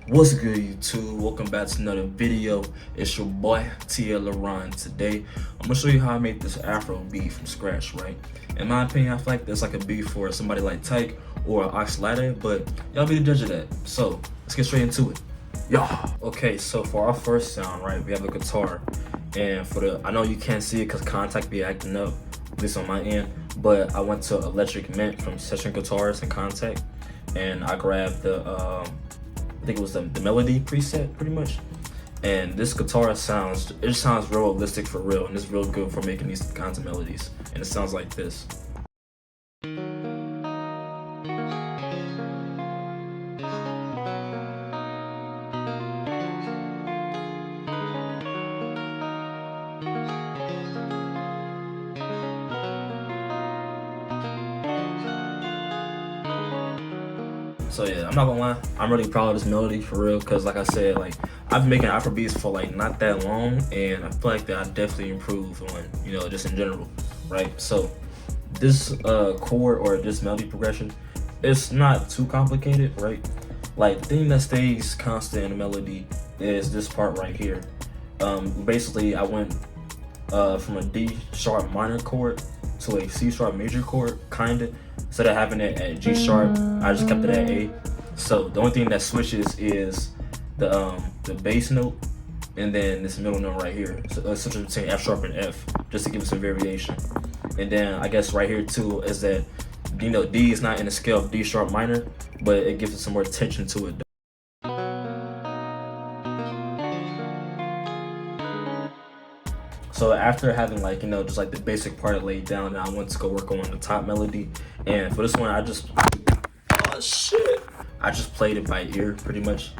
What's good, YouTube? Welcome back to another video. It's your boy Tayc. Today I'm gonna show you how I made this Afro beat from scratch, right? In my opinion, I feel like that's like a beat for somebody like Tayc or Oxlade, but y'all be the judge of that. So let's get straight into it. Yeah. Okay, so for our first sound, right, we have a guitar, and for the, I know you can't see it because contact be acting up, at least on my end, but I went to Electric Mint from Session Guitars and Contact, and I grabbed the I think it was the melody preset pretty much. And this guitar sounds real realistic for real, and it's real good for making these kinds of melodies. And it sounds like this. So yeah, I'm not gonna lie, I'm really proud of this melody for real, because like I said, like I've been making Afro beats for like not that long, and I feel like that I definitely improved on, you know, just in general, right? So this chord or this melody progression, it's not too complicated, right? Like the thing that stays constant in the melody is this part right here. Basically I went from a D sharp minor chord to a C sharp major chord, kinda. Instead of having it at G sharp, I just kept it at A. So the only thing that switches is the bass note and then this middle note right here. So it's switching between F sharp and F, just to give it some variation. And then I guess right here too is that, you know, D is not in the scale of D sharp minor, but it gives it some more tension to it. So after having, like, you know, just like the basic part laid down, I went to go work on the top melody. And for this one, I just played it by ear pretty much.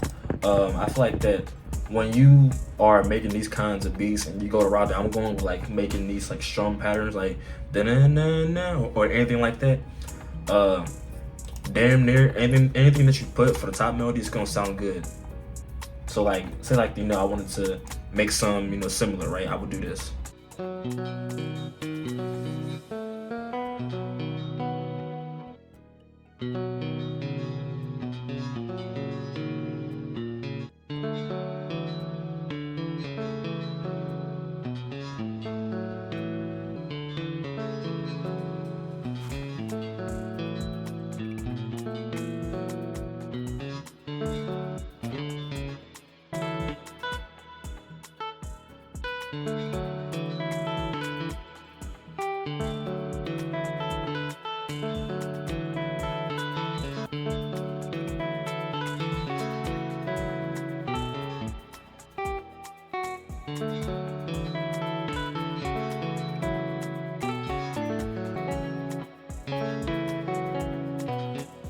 I feel like that when you are making these kinds of beats and you go to route that I'm going, like making these like strum patterns like da-na-na-na or anything like that, damn near anything that you put for the top melody is gonna sound good. So like, say like, you know, I wanted to make some, you know, similar, right? I would do this.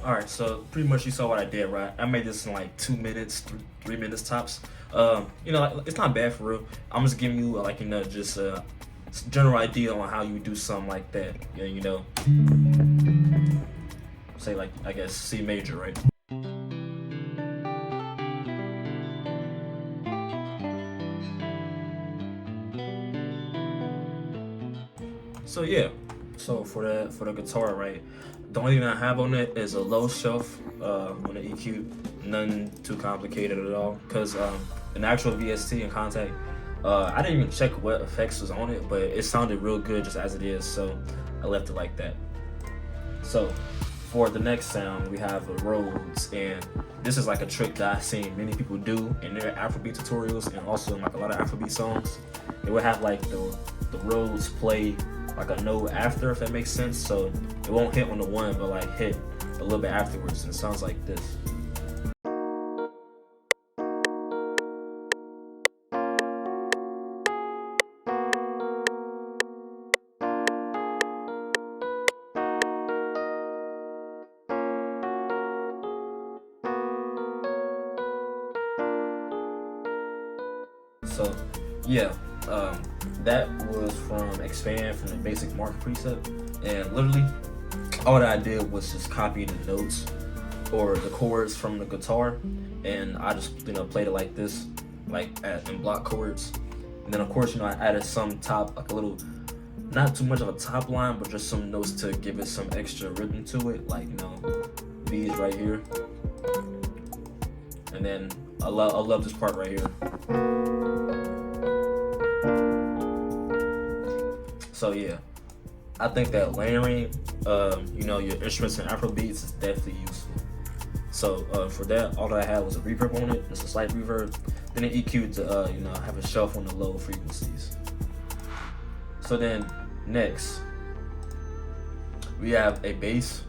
Alright, so pretty much you saw what I did, right? I made this in like 2 minutes, 3 minutes tops. You know, like, it's not bad for real. I'm just giving you like, you know, just a general idea on how you do something like that. Yeah, you know, say like, I guess C major, right? So yeah, so for the guitar, right, the only thing I have on it is a low shelf on the EQ, nothing too complicated at all. Cause an actual VST and Contact, I didn't even check what effects was on it, but it sounded real good just as it is, so I left it like that. So for the next sound, we have the Rhodes, and this is like a trick that I've seen many people do in their Afrobeat tutorials and also in like a lot of Afrobeat songs. They would have like the Rhodes play like a note after, if that makes sense. So it won't hit on the one, but like hit a little bit afterwards, and it sounds like this. So yeah, that was from Expand from the basic mark preset, and literally all that I did was just copy the notes or the chords from the guitar, and I just, you know, played it like this, like in block chords. And then of course, you know, I added some top, like a little, not too much of a top line, but just some notes to give it some extra rhythm to it, like, you know, these right here. And then I love this part right here. So yeah, I think that layering, you know, your instruments and Afrobeats is definitely useful. So for that, all that I had was a reverb on it, just a slight reverb. Then an EQ to, you know, have a shelf on the low frequencies. So then next, we have a bass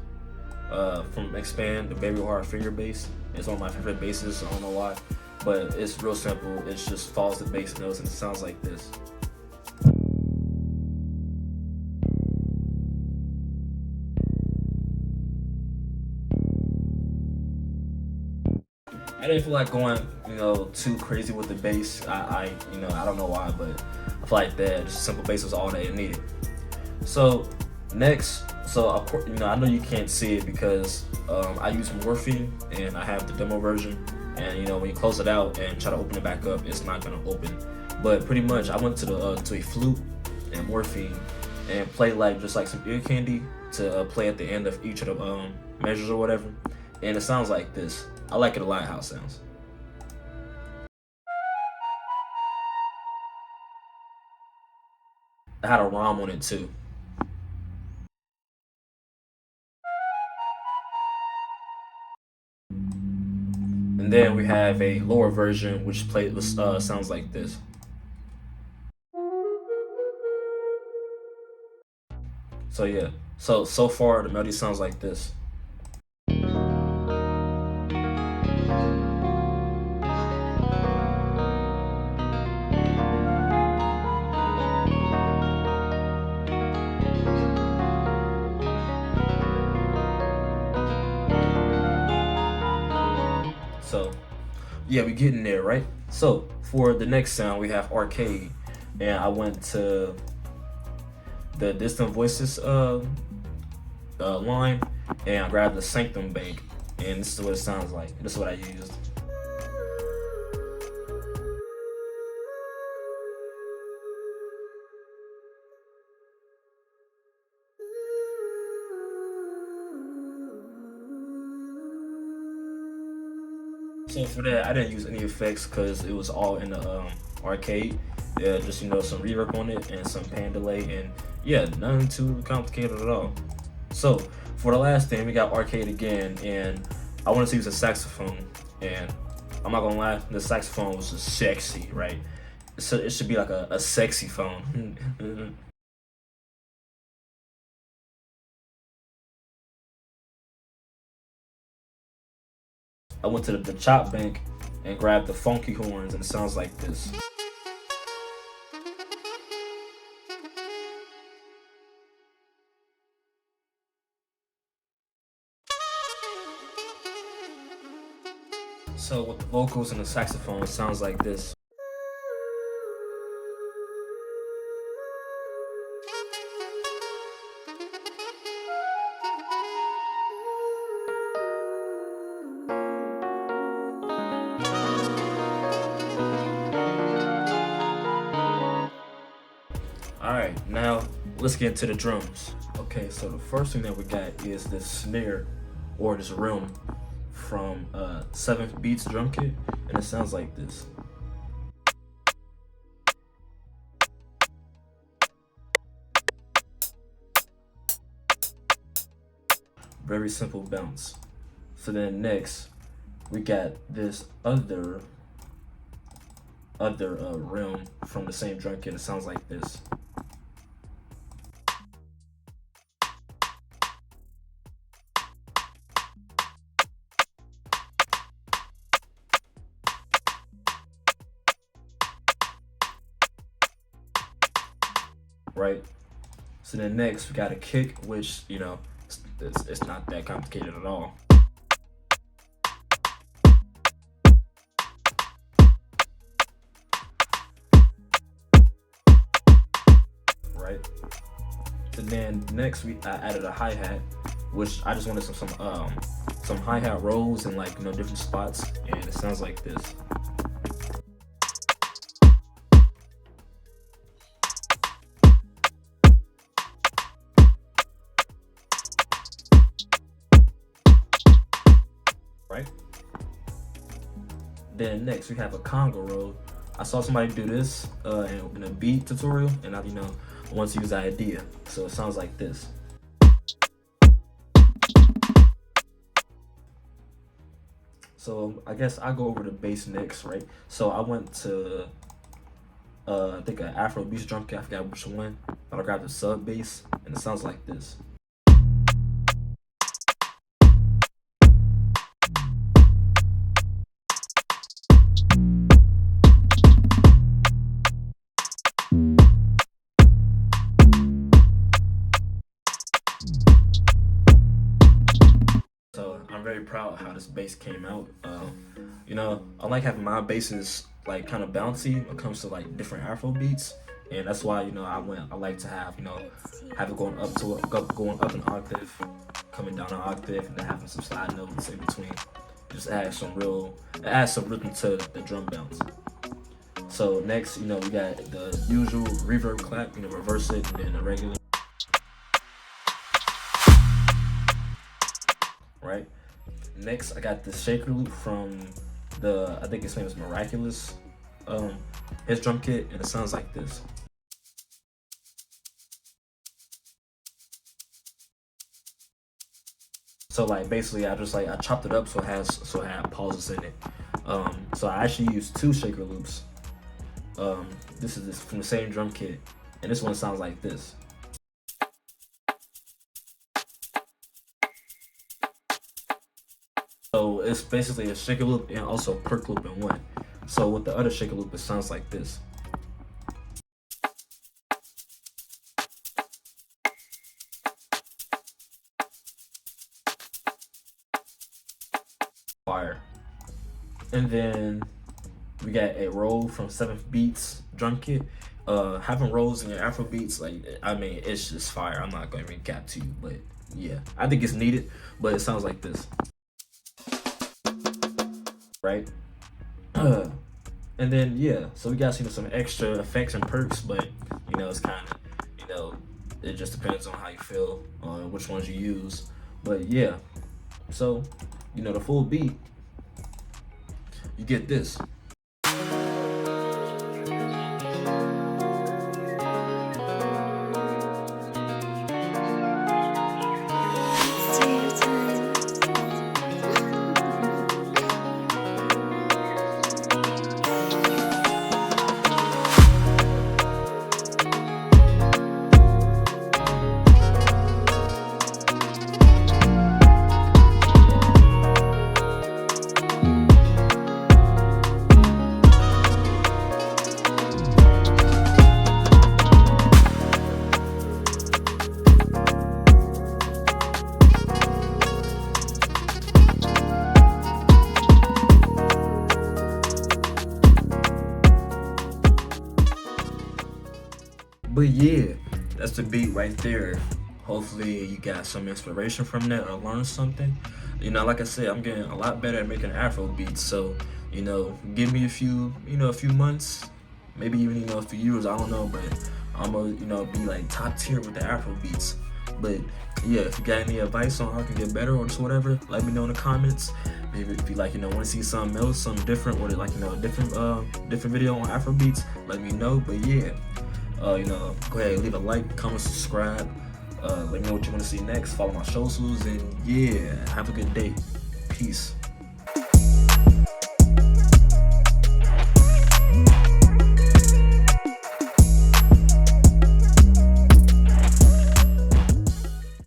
from Expand, the Very Hard Finger bass. It's one of my favorite basses, I don't know why, but it's real simple. It just follows the bass notes and it sounds like this. I didn't feel like going, you know, too crazy with the bass. You know, I don't know why, but I feel like that just simple bass was all that it needed. So next, so of course, you know, I know you can't see it because I use Morphine and I have the demo version. And you know, when you close it out and try to open it back up, it's not gonna open. But pretty much, I went to the to a flute and Morphine and played like just like some ear candy to play at the end of each of the measures or whatever, and it sounds like this. I like it a lot how it sounds. I had a ROM on it too. And then we have a lower version which sounds like this. So yeah, so far the melody sounds like this. So yeah, we getting there, right? So for the next sound, we have Arcade, and I went to the Distant Voices line, and I grabbed the Sanctum bank, and this is what it sounds like. This is what I used. So for that, I didn't use any effects because it was all in the arcade. Yeah, just, you know, some reverb on it and some pan delay, and yeah, nothing too complicated at all. So for the last thing, we got arcade again, and I wanted to use a saxophone, and I'm not gonna lie, the saxophone was just sexy, right? So it should be like a sexy phone. I went to the chop bank and grabbed the funky horns, and it sounds like this. So with the vocals and the saxophone, it sounds like this. Alright, now let's get into the drums. Okay, so the first thing that we got is this snare, or this rim, from 7th Beats drum kit, and it sounds like this. Very simple bounce. So then next, we got this other rim from the same drum kit. It sounds like this. Right. So then next we got a kick, which, you know, it's not that complicated at all. Right. So then next I added a hi-hat, which I just wanted some hi-hat rolls in, like, you know, different spots, and it sounds like this. Right. Then next we have a conga roll. I saw somebody do this in a beat tutorial, and I want to use the idea. So it sounds like this. So I guess I'll go over the bass next, right? So I went to I think an AFROBEAT drum kit, I forgot which one, but I grabbed the sub bass, and it sounds like this. So I'm very proud of how this bass came out. I like having my basses like kind of bouncy when it comes to like different Afro beats, and that's why I like to have have it going up an octave, coming down an octave, and then having some slide notes in between. Just adds some rhythm to the drum bounce. So next, we got the usual reverb clap, reverse it, and then the regular. Right. Next, I got the shaker loop from I think his name is Miraculous, his drum kit, and it sounds like this. So like basically, I chopped it up so it had pauses in it. So I actually used 2 shaker loops. This is from the same drum kit, and this one sounds like this. So it's basically a shaker loop and also a perk loop in one. So with the other shaker loop, it sounds like this. Fire. And then we got a roll from 7th Beats drum kit. Having rolls in your Afro beats, it's just fire. I'm not going to recap to you, but yeah, I think it's needed, but it sounds like this. Right? And then yeah, so we got some extra effects and perks, but it's kind of it just depends on how you feel on which ones you use. But yeah, so the full beat, you get this. But yeah, that's the beat right there. Hopefully you got some inspiration from that or learned something. Like I said, I'm getting a lot better at making Afro beats. So, give me a few months, maybe even, a few years, I don't know, but I'm gonna, be like top tier with the Afro beats. But yeah, if you got any advice on how I can get better or just whatever, let me know in the comments. Maybe if you want to see something else, something different, or a different video on Afro beats, let me know. But yeah, go ahead, leave a like, comment, subscribe. Let me know what you want to see next. Follow my socials, and yeah, have a good day. Peace.